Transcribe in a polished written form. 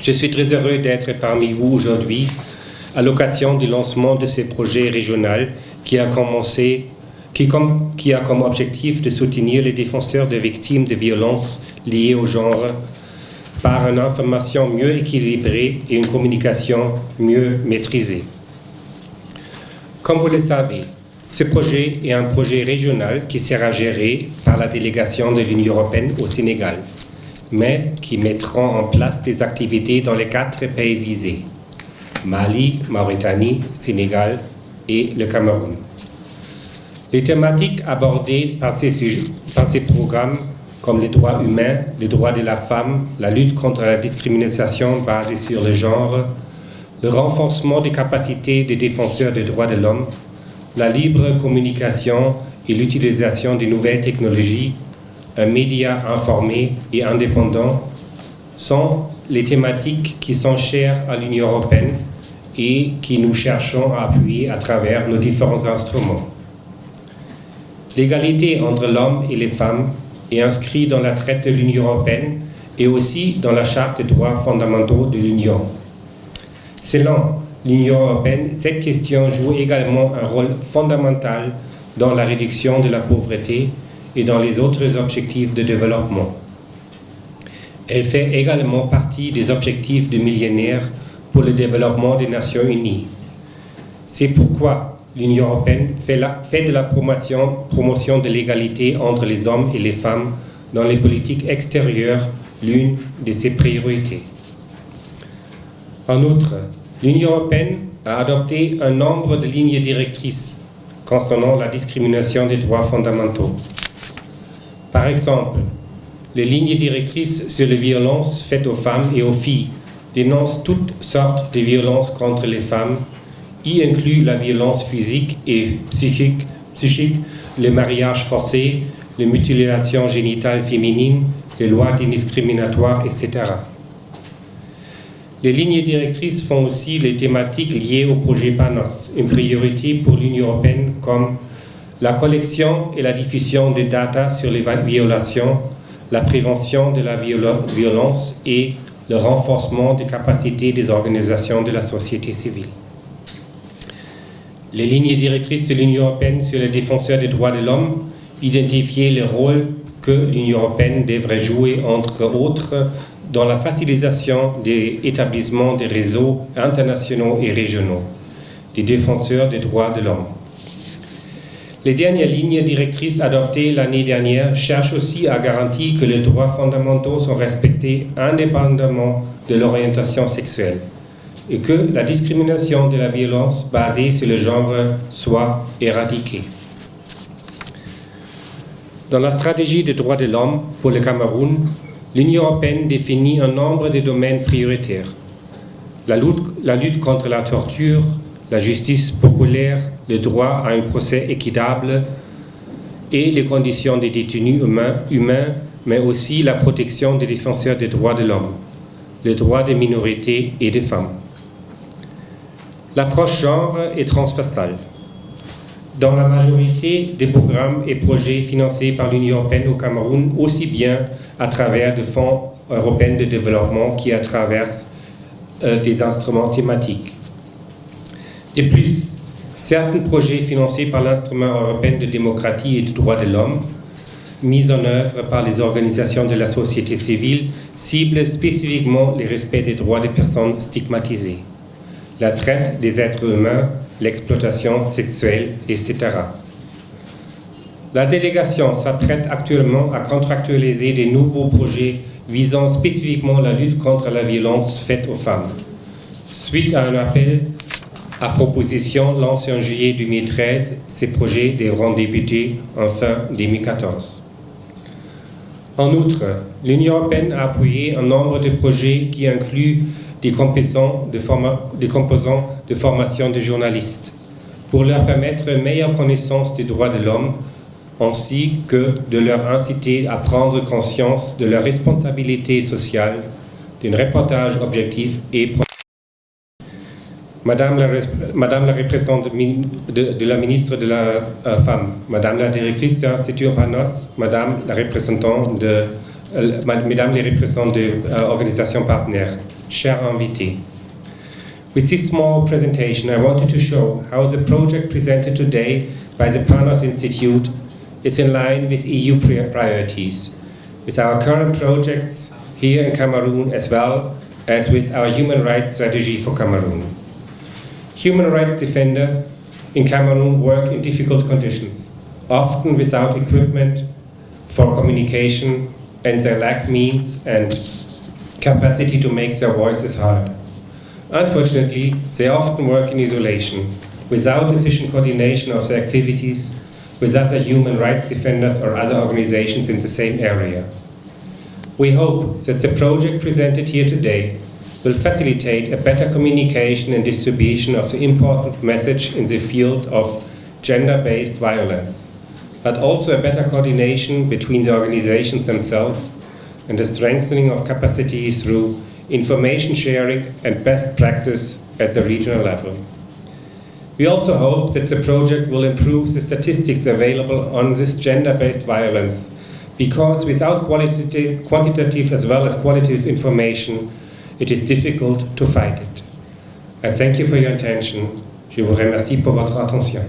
Je suis très heureux d'être parmi vous aujourd'hui à l'occasion du lancement de ce projet régional qui a comme objectif de soutenir les défenseurs de victimes de violences liées au genre par une information mieux équilibrée et une communication mieux maîtrisée. Comme vous le savez, ce projet est un projet régional qui sera géré par la délégation de l'Union européenne au Sénégal, mais qui mettront en place des activités dans les 4 pays visés, Mali, Mauritanie, Sénégal et le Cameroun. Les thématiques abordées par ces programmes, comme les droits humains, les droits de la femme, la lutte contre la discrimination basée sur le genre, le renforcement des capacités des défenseurs des droits de l'homme, la libre communication et l'utilisation des nouvelles technologies, un média informé et indépendant, sont les thématiques qui sont chères à l'Union européenne et qui nous cherchons à appuyer à travers nos différents instruments. L'égalité entre l'homme et les femmes est inscrite dans la traite de l'Union européenne et aussi dans la Charte des droits fondamentaux de l'Union. Selon l'Union européenne, cette question joue également un rôle fondamental dans la réduction de la pauvreté et dans les autres objectifs de développement. Elle fait également partie des objectifs du millénaire pour le développement des Nations Unies. C'est pourquoi l'Union européenne fait de la promotion de l'égalité entre les hommes et les femmes dans les politiques extérieures l'une de ses priorités. En outre, l'Union européenne a adopté un nombre de lignes directrices concernant la discrimination des droits fondamentaux. Par exemple, les lignes directrices sur les violences faites aux femmes et aux filles dénoncent toutes sortes de violences contre les femmes, y inclut la violence physique et psychique, les mariages forcés, les mutilations génitales féminines, les lois discriminatoires, etc. Les lignes directrices font aussi les thématiques liées au projet PANOS, une priorité pour l'Union européenne comme la collection et la diffusion des data sur les violations, la prévention de la violence et le renforcement des capacités des organisations de la société civile. Les lignes directrices de l'Union européenne sur les défenseurs des droits de l'homme identifiaient le rôle que l'Union européenne devrait jouer, entre autres, dans la facilitation des établissements des réseaux internationaux et régionaux des défenseurs des droits de l'homme. Les dernières lignes directrices adoptées l'année dernière cherchent aussi à garantir que les droits fondamentaux sont respectés indépendamment de l'orientation sexuelle et que la discrimination de la violence basée sur le genre soit éradiquée. Dans la stratégie des droits de l'homme pour le Cameroun, l'Union européenne définit un nombre de domaines prioritaires. La lutte contre la torture, la justice populaire, le droit à un procès équitable et les conditions des détenus humains, mais aussi la protection des défenseurs des droits de l'homme, les droits des minorités et des femmes. L'approche genre est transversale. Dans la majorité des programmes et projets financés par l'Union européenne au Cameroun, aussi bien à travers des fonds européens de développement qui à travers des instruments thématiques. De plus, certains projets financés par l'Instrument européen de démocratie et des droits de l'homme, mis en œuvre par les organisations de la société civile, ciblent spécifiquement le respect des droits des personnes stigmatisées, la traite des êtres humains, l'exploitation sexuelle, etc. La délégation s'apprête actuellement à contractualiser des nouveaux projets visant spécifiquement la lutte contre la violence faite aux femmes, suite à un appel à proposition lancé en juillet 2013. Ces projets devront débuter en fin 2014. En outre, l'Union européenne a appuyé un nombre de projets qui incluent des composants de formation de journalistes pour leur permettre une meilleure connaissance des droits de l'homme ainsi que de leur inciter à prendre conscience de leur responsabilité sociale d'un reportage objectif et Madame la représentante de la ministre de la Femme, Madame la directrice de l'Institut PANOS, Madame la représentante Mesdames les représentants des organisations partenaires, chers invités. With this small presentation, I wanted to show how the project presented today by the Panos Institute is in line with EU priorities, with our current projects here in Cameroon as well as with our human rights strategy for Cameroon. Human rights defenders in Cameroon work in difficult conditions, often without equipment for communication, and they lack means and capacity to make their voices heard. Unfortunately, they often work in isolation, without efficient coordination of their activities with other human rights defenders or other organizations in the same area. We hope that the project presented here today will facilitate a better communication and distribution of the important message in the field of gender-based violence, but also a better coordination between the organizations themselves and the strengthening of capacity through information sharing and best practice at the regional level. We also hope that the project will improve the statistics available on this gender-based violence, because without quantitative as well as qualitative information, it is difficult to fight it. I thank you for your attention. Je vous remercie pour votre attention.